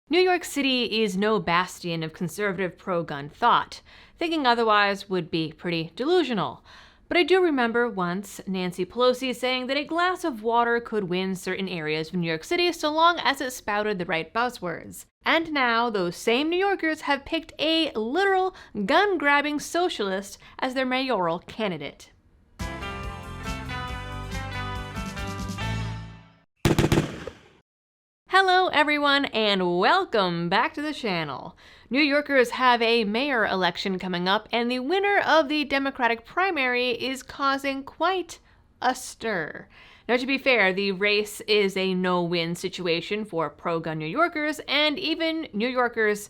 New York City is no bastion of conservative pro-gun thought. Thinking otherwise would be pretty delusional. But I do remember once Nancy Pelosi saying that a glass of water could win certain areas of New York City so long as it spouted the right buzzwords. And now those same New Yorkers have picked a literal gun-grabbing socialist as their mayoral candidate. Hello everyone and welcome back to the channel. New Yorkers have a mayor election coming up and the winner of the Democratic primary is causing quite a stir. Now, to be fair, the race is a no-win situation for pro-gun New Yorkers and even New Yorkers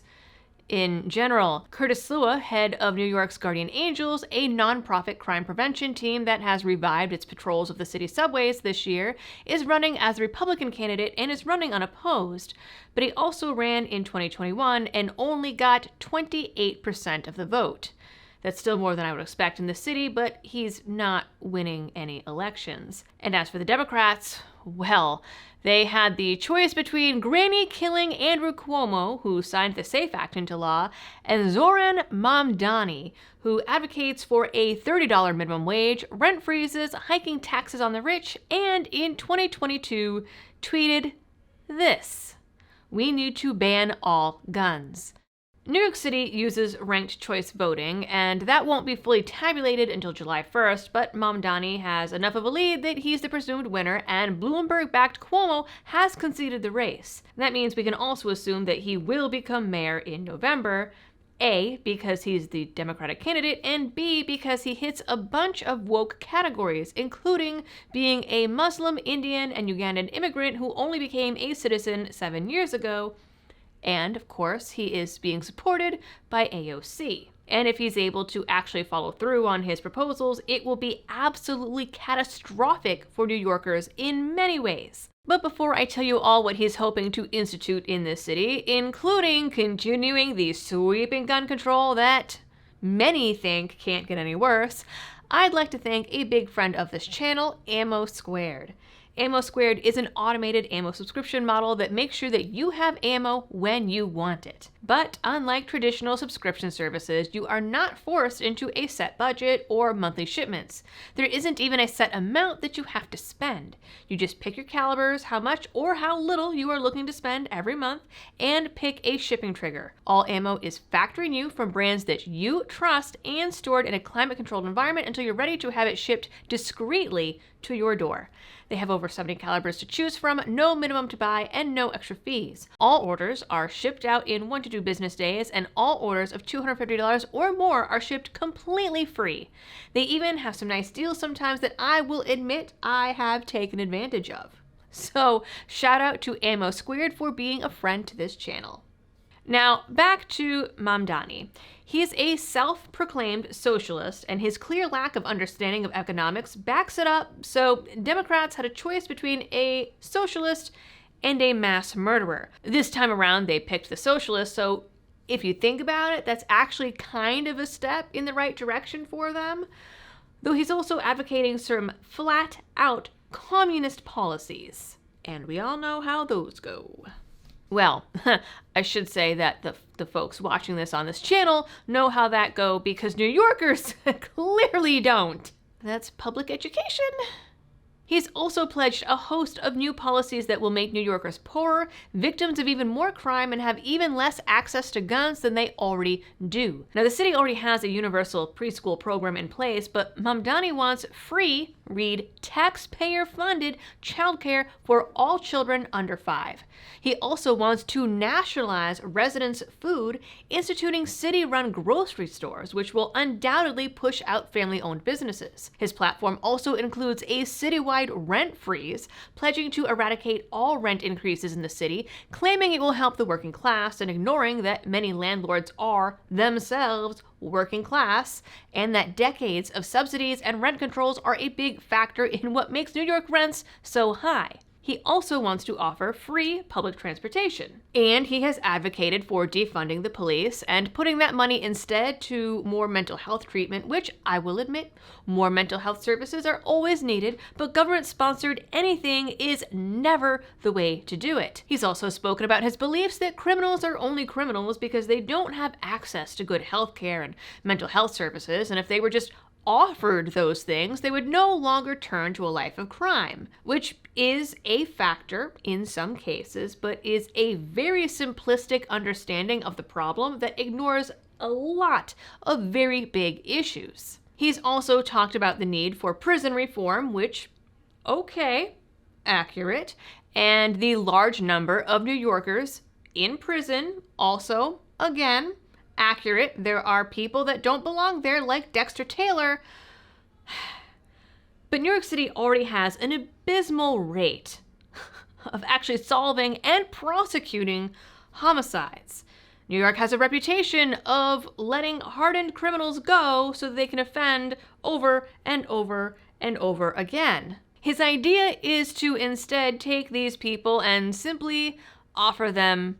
in general. Curtis Lua, head of New York's Guardian Angels, a nonprofit crime prevention team that has revived its patrols of the city subways this year, is running as a Republican candidate and is running unopposed. But he also ran in 2021 and only got 28% of the vote. That's still more than I would expect in the city, but he's not winning any elections. And as for the Democrats, well, they had the choice between granny-killing Andrew Cuomo, who signed the SAFE Act into law, and Zoran Mamdani, who advocates for a $30 minimum wage, rent freezes, hiking taxes on the rich, and in 2022 tweeted this: "We need to ban all guns." New York City uses ranked choice voting, and that won't be fully tabulated until July 1st, but Mamdani has enough of a lead that he's the presumed winner, and Bloomberg-backed Cuomo has conceded the race. That means we can also assume that he will become mayor in November, A, because he's the Democratic candidate, and B, because he hits a bunch of woke categories, including being a Muslim, Indian, and Ugandan immigrant who only became a citizen 7 years ago. And, of course, he is being supported by AOC. And if he's able to actually follow through on his proposals, it will be absolutely catastrophic for New Yorkers in many ways. But before I tell you all what he's hoping to institute in this city, including continuing the sweeping gun control that many think can't get any worse, I'd like to thank a big friend of this channel, Ammo Squared. Ammo Squared is an automated ammo subscription model that makes sure that you have ammo when you want it. But unlike traditional subscription services, you are not forced into a set budget or monthly shipments. There isn't even a set amount that you have to spend. You just pick your calibers, how much or how little you are looking to spend every month, and pick a shipping trigger. All ammo is factory new from brands that you trust and stored in a climate-controlled environment until you're ready to have it shipped discreetly to your door. They have over 70 calibers to choose from, no minimum to buy, and no extra fees. All orders are shipped out in 1 to 2 business days, and all orders of $250 or more are shipped completely free. They even have some nice deals sometimes that I will admit I have taken advantage of. So, shout out to Ammo Squared for being a friend to this channel. Now, back to Mamdani. He is a self-proclaimed socialist, and his clear lack of understanding of economics backs it up, so Democrats had a choice between a socialist and a mass murderer. This time around, they picked the socialist, so if you think about it, that's actually kind of a step in the right direction for them. Though he's also advocating some flat-out communist policies, and we all know how those go. Well, I should say that the folks watching this on this channel know how that go because New Yorkers clearly don't. That's public education. He's also pledged a host of new policies that will make New Yorkers poorer, victims of even more crime, and have even less access to guns than they already do. Now, the city already has a universal preschool program in place, but Mamdani wants free, read taxpayer-funded, childcare for all children under 5. He also wants to nationalize residents' food, instituting city-run grocery stores, which will undoubtedly push out family-owned businesses. His platform also includes a citywide rent freeze, pledging to eradicate all rent increases in the city, claiming it will help the working class, and ignoring that many landlords are themselves working class, and that decades of subsidies and rent controls are a big factor in what makes New York rents so high. He also wants to offer free public transportation. And he has advocated for defunding the police and putting that money instead to more mental health treatment, which I will admit, more mental health services are always needed, but government-sponsored anything is never the way to do it. He's also spoken about his beliefs that criminals are only criminals because they don't have access to good health care and mental health services, and if they were just offered those things, they would no longer turn to a life of crime, which is a factor in some cases, but is a very simplistic understanding of the problem that ignores a lot of very big issues. He's also talked about the need for prison reform, which, okay, accurate, and the large number of New Yorkers in prison, also, again, accurate. There are people that don't belong there, like Dexter Taylor. But New York City already has an abysmal rate of actually solving and prosecuting homicides. New York has a reputation of letting hardened criminals go so that they can offend over and over and over again. His idea is to instead take these people and simply offer them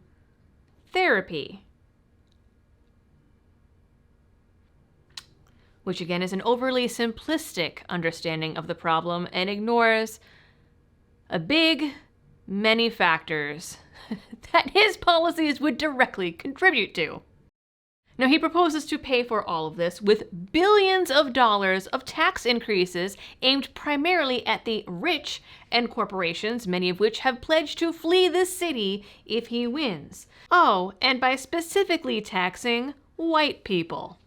therapy. Which again is an overly simplistic understanding of the problem and ignores a big many factors that his policies would directly contribute to. Now, he proposes to pay for all of this with billions of dollars of tax increases aimed primarily at the rich and corporations, many of which have pledged to flee the city if he wins. Oh, and by specifically taxing white people.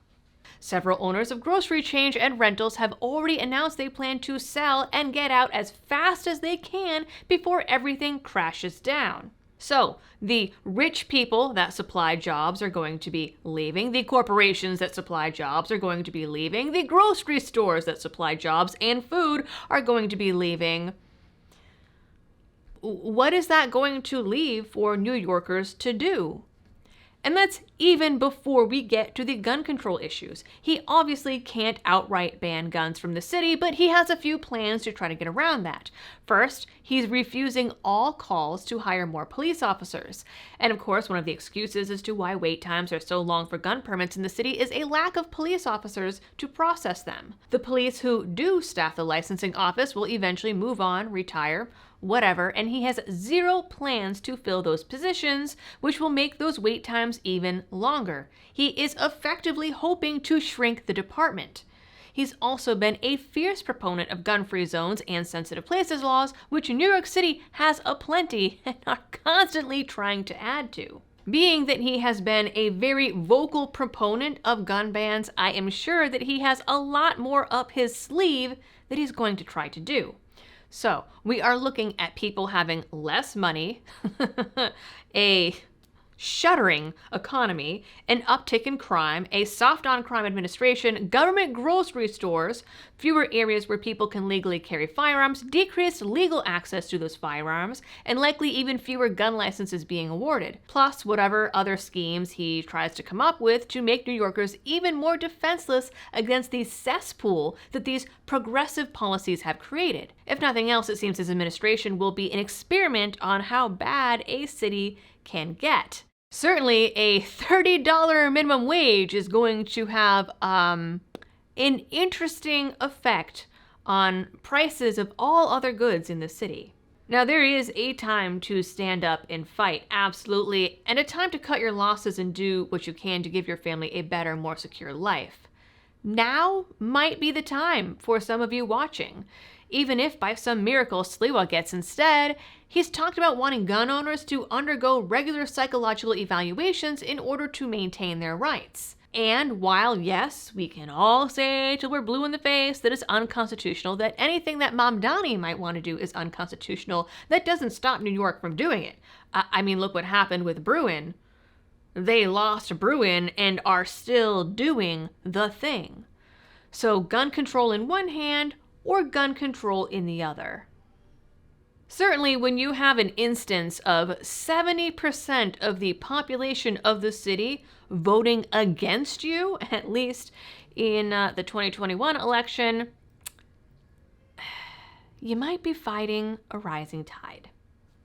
Several owners of grocery chains and rentals have already announced they plan to sell and get out as fast as they can before everything crashes down. So, the rich people that supply jobs are going to be leaving, the corporations that supply jobs are going to be leaving, the grocery stores that supply jobs and food are going to be leaving. What is that going to leave for New Yorkers to do? And that's even before we get to the gun control issues. He obviously can't outright ban guns from the city, but he has a few plans to try to get around that. First, he's refusing all calls to hire more police officers. And of course, one of the excuses as to why wait times are so long for gun permits in the city is a lack of police officers to process them. The police who do staff the licensing office will eventually move on, retire, whatever, and he has zero plans to fill those positions, which will make those wait times even longer. He is effectively hoping to shrink the department. He's also been a fierce proponent of gun-free zones and sensitive places laws, which New York City has aplenty and are constantly trying to add to. Being that he has been a very vocal proponent of gun bans, I am sure that he has a lot more up his sleeve that he's going to try to do. So, we are looking at people having less money, a shuddering economy, an uptick in crime, a soft-on-crime administration, government grocery stores, fewer areas where people can legally carry firearms, decreased legal access to those firearms, and likely even fewer gun licenses being awarded, plus whatever other schemes he tries to come up with to make New Yorkers even more defenseless against the cesspool that these progressive policies have created. If nothing else, it seems his administration will be an experiment on how bad a city can get. Certainly, a $30 minimum wage is going to have an interesting effect on prices of all other goods in the city. Now, there is a time to stand up and fight, absolutely, and a time to cut your losses and do what you can to give your family a better, more secure life. Now might be the time for some of you watching. Even if by some miracle Sliwa gets instead, he's talked about wanting gun owners to undergo regular psychological evaluations in order to maintain their rights. And while, yes, we can all say till we're blue in the face that it's unconstitutional, that anything that Mamdani might want to do is unconstitutional, that doesn't stop New York from doing it. I mean, look what happened with Bruin. They lost Bruin and are still doing the thing. So gun control in one hand, or gun control in the other. Certainly, when you have an instance of 70% of the population of the city voting against you, at least in the 2021 election, you might be fighting a rising tide.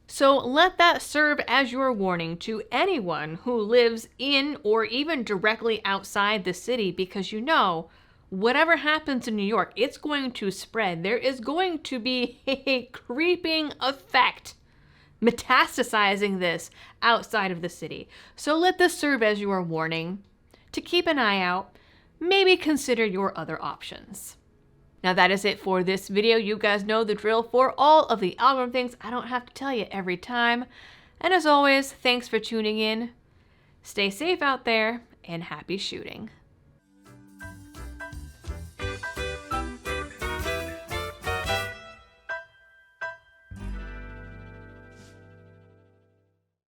So let that serve as your warning to anyone who lives in or even directly outside the city, because you know, whatever happens in New York, it's going to spread. There is going to be a creeping effect metastasizing this outside of the city. So let this serve as your warning to keep an eye out, maybe consider your other options. Now that is it for this video. You guys know the drill for all of the algorithm things. I don't have to tell you every time. And as always, thanks for tuning in. Stay safe out there and happy shooting.